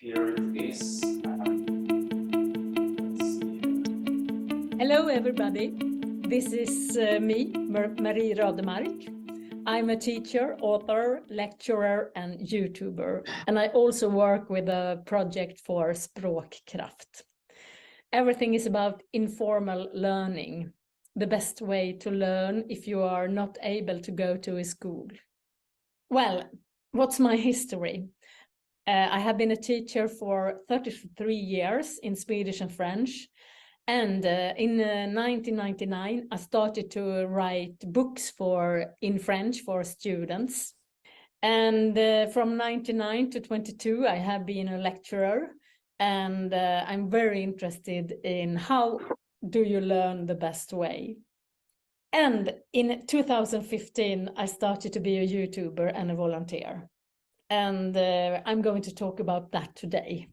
Here it is. Hello, everybody. This is me, Marie Rödemark. I'm a teacher, author, lecturer, and YouTuber. And I also work with a project for Språkkraft. Everything is about informal learning, the best way to learn if you are not able to go to a school. Well, what's my history? I have been a teacher for 33 years in Swedish and French. And in 1999, I started to write books in French for students. And from 99 to 22, I have been a lecturer. And I'm very interested in how do you learn the best way. And in 2015, I started to be a YouTuber and a volunteer. And I'm going to talk about that today.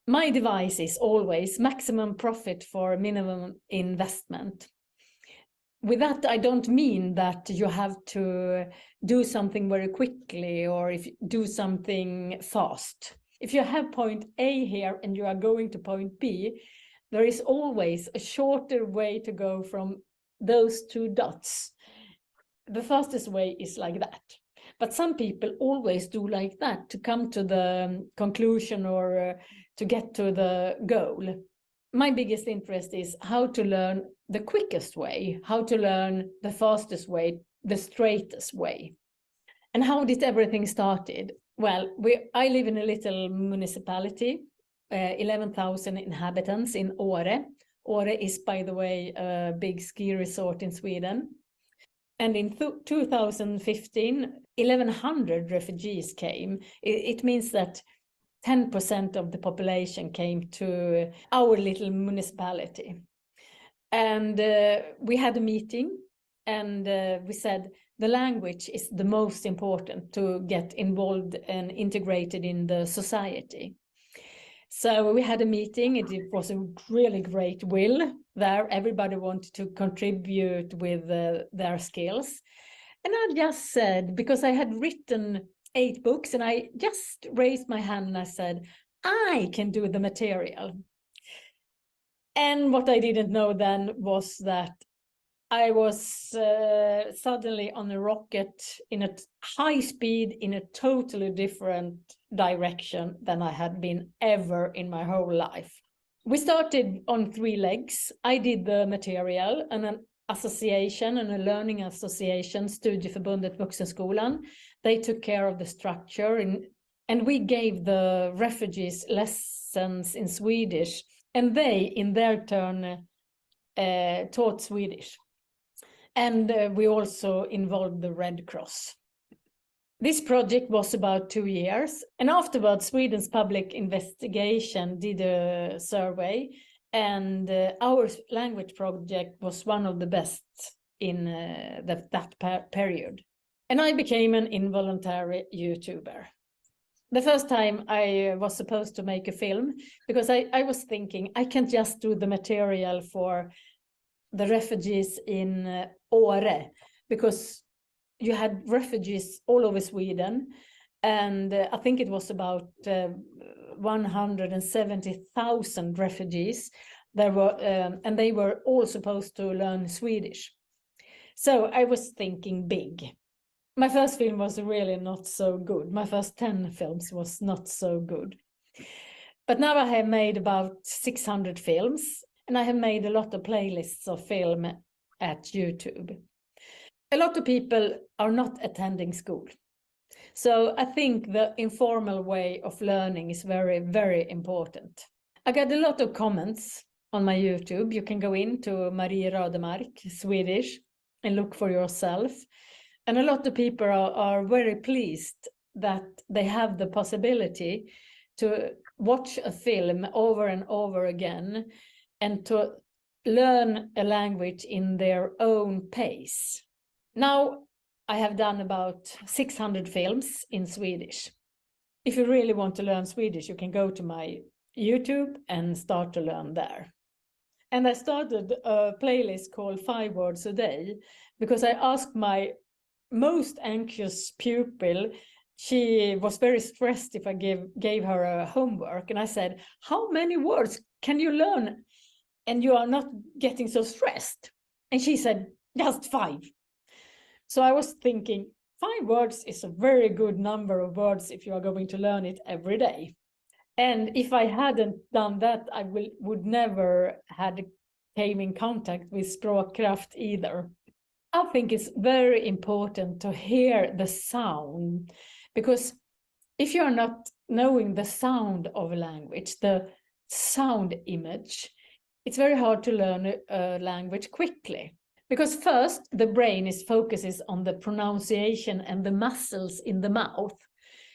My device is always maximum profit for minimum investment. With that, I don't mean that you have to do something very quickly or if you do something fast. If you have point A here and you are going to point B, there is always a shorter way to go from those two dots. The fastest way is like that. But some people always do like that to come to the conclusion or to get to the goal. My biggest interest is how to learn the quickest way, how to learn the fastest way, the straightest way. And how did everything started? Well, I live in a little municipality, 11,000 inhabitants in Åre. Åre is, by the way, a big ski resort in Sweden. And in 2015, 1,100 refugees came. It means that 10% of the population came to our little municipality. And we had a meeting and we said the language is the most important to get involved and integrated in the society. So we had a meeting. It was a really great will there. Everybody wanted to contribute with their skills. And I just said, because I had written 8 books, and I just raised my hand and I said, I can do the material. And what I didn't know then was that I was suddenly on a rocket in a high speed in a totally different direction than I had been ever in my whole life. We started on 3 legs. I did the material and an association and a learning association, Studieförbundet Vuxenskolan. They took care of the structure and we gave the refugees lessons in Swedish and they in their turn taught Swedish. And we also involved the Red Cross. This project was about 2 years. And afterwards, Sweden's public investigation did a survey. And our language project was one of the best in that period. And I became an involuntary YouTuber. The first time I was supposed to make a film, because I was thinking, I can't just do the material for the refugees in Åre, because you had refugees all over Sweden, and I think it was about 170,000 refugees. There were, and they were all supposed to learn Swedish. So I was thinking big. My first film was really not so good. My first 10 films was not so good. But now I have made about 600 films. And I have made a lot of playlists of film at YouTube. A lot of people are not attending school. So I think the informal way of learning is very, very important. I got a lot of comments on my YouTube. You can go into Marie Rödemark, Swedish, and look for yourself. And a lot of people are very pleased that they have the possibility to watch a film over and over again and to learn a language in their own pace. Now I have done about 600 films in Swedish. If you really want to learn Swedish, you can go to my YouTube and start to learn there. And I started a playlist called 5 Words a Day because I asked my most anxious pupil she was very stressed if I gave her a homework. And I said, how many words can you learn and you are not getting so stressed? And she said, just 5. So I was thinking, 5 words is a very good number of words if you are going to learn it every day. And if I hadn't done that, I would never had came in contact with Språkkraft either. I think it's very important to hear the sound, because if you're not knowing the sound of a language, the sound image, it's very hard to learn a language quickly. Because first, the brain focuses on the pronunciation and the muscles in the mouth.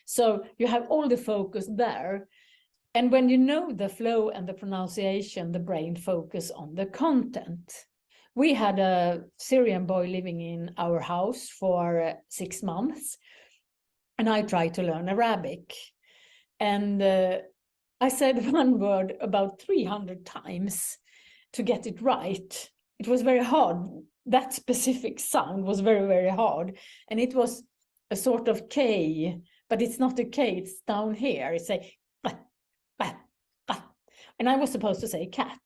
So you have all the focus there. And when you know the flow and the pronunciation, the brain focus on the content. We had a Syrian boy living in our house for 6 months, and I tried to learn Arabic. And I said one word about 300 times to get it right. It was very hard. That specific sound was very, very hard. And it was a sort of K, but it's not a K, it's down here. It's a and I was supposed to say cat.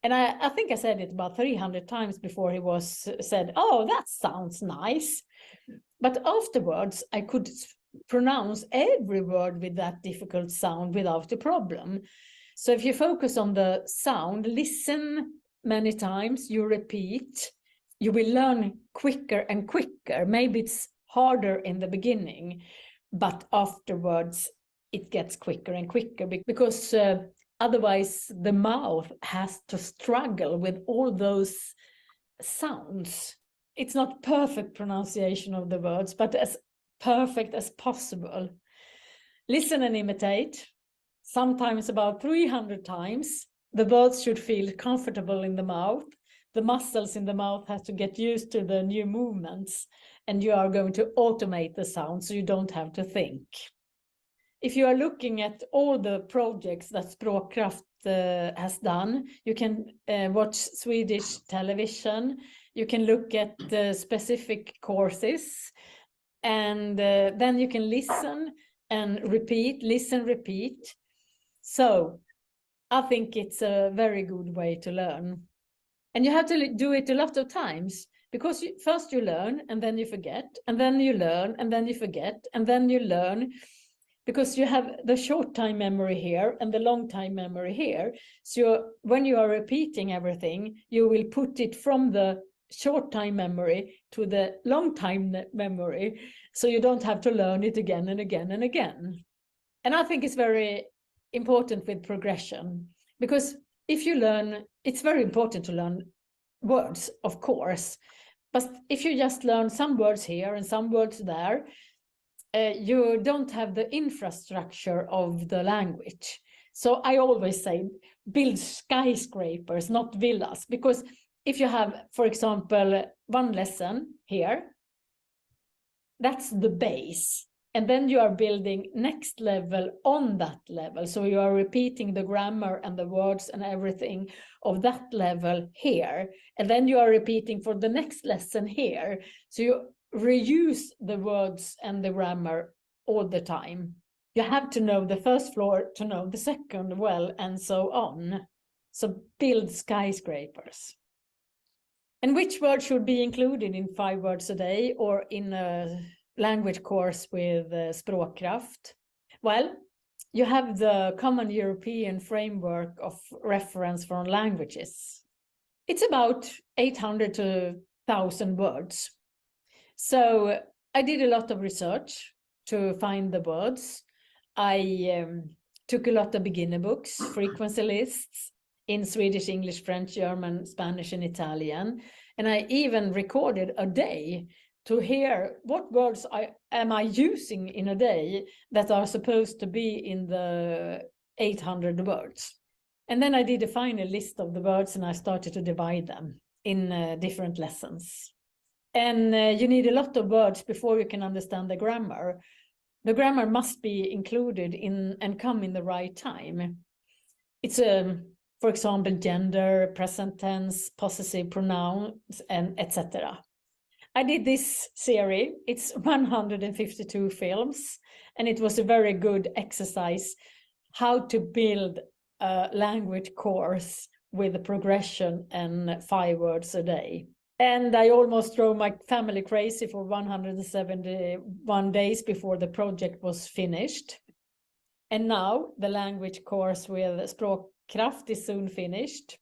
And I think I said it about 300 times before he said, oh, that sounds nice. But afterwards, I could pronounce every word with that difficult sound without a problem. So if you focus on the sound, listen many times, you repeat, you will learn quicker and quicker. Maybe it's harder in the beginning, but afterwards it gets quicker and quicker, because otherwise the mouth has to struggle with all those sounds. It's not perfect pronunciation of the words, but as perfect as possible. Listen and imitate, sometimes about 300 times. The words should feel comfortable in the mouth. The muscles in the mouth have to get used to the new movements, and you are going to automate the sound so you don't have to think. If you are looking at all the projects that Språkkraft has done, you can watch Swedish television, you can look at the specific courses, and then you can listen and repeat, listen, repeat. So I think it's a very good way to learn. And you have to do it a lot of times, because first you learn and then you forget, and then you learn and then you forget, and then you learn. Because you have the short time memory here and the long time memory here. So when you are repeating everything, you will put it from the short time memory to the long time memory. So you don't have to learn it again and again and again. And I think it's very important with progression, because if you learn, it's very important to learn words, of course. But if you just learn some words here and some words there, you don't have the infrastructure of the language. So I always say, build skyscrapers, not villas. Because if you have, for example, one lesson here, that's the base. And then you are building next level on that level. So you are repeating the grammar and the words and everything of that level here. And then you are repeating for the next lesson here. So you reuse the words and the grammar all the time. You have to know the first floor to know the second well, and so on. So build skyscrapers. And which word should be included in 5 words a day or in a language course with Språkkraft? Well, you have the Common European Framework of Reference for Languages. It's about 800 to 1,000 words. So I did a lot of research to find the words. I took a lot of beginner books, frequency lists in Swedish, English, French, German, Spanish, and Italian. And I even recorded a day to hear what words am I using in a day that are supposed to be in the 800 words. And then I did a final list of the words, and I started to divide them in different lessons. And you need a lot of words before you can understand the grammar. The grammar must be included in and come in the right time. It's for example, gender, present tense, possessive pronouns, and etc. I did this series. It's 152 films, and it was a very good exercise how to build a language course with a progression and 5 words a day. And I almost drove my family crazy for 171 days before the project was finished. And now the language course with Språkkraft is soon finished.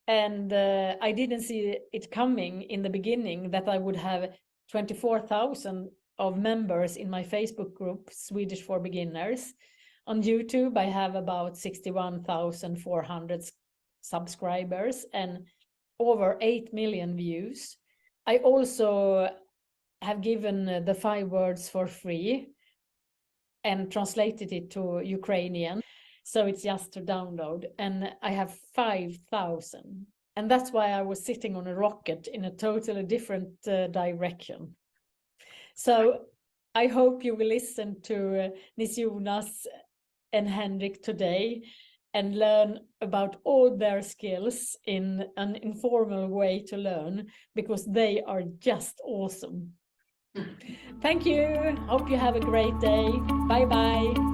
And I didn't see it coming in the beginning that I would have 24,000 of members in my Facebook group, Swedish for Beginners. On YouTube, I have about 61,400 subscribers and over 8 million views. I also have given the 5 words for free and translated it to Ukrainian. So it's just to download, and I have 5,000. And that's why I was sitting on a rocket in a totally different direction. So I hope you will listen to Nils Jonas and Henrik today and learn about all their skills in an informal way to learn, because they are just awesome. Thank you. Hope you have a great day. Bye-bye.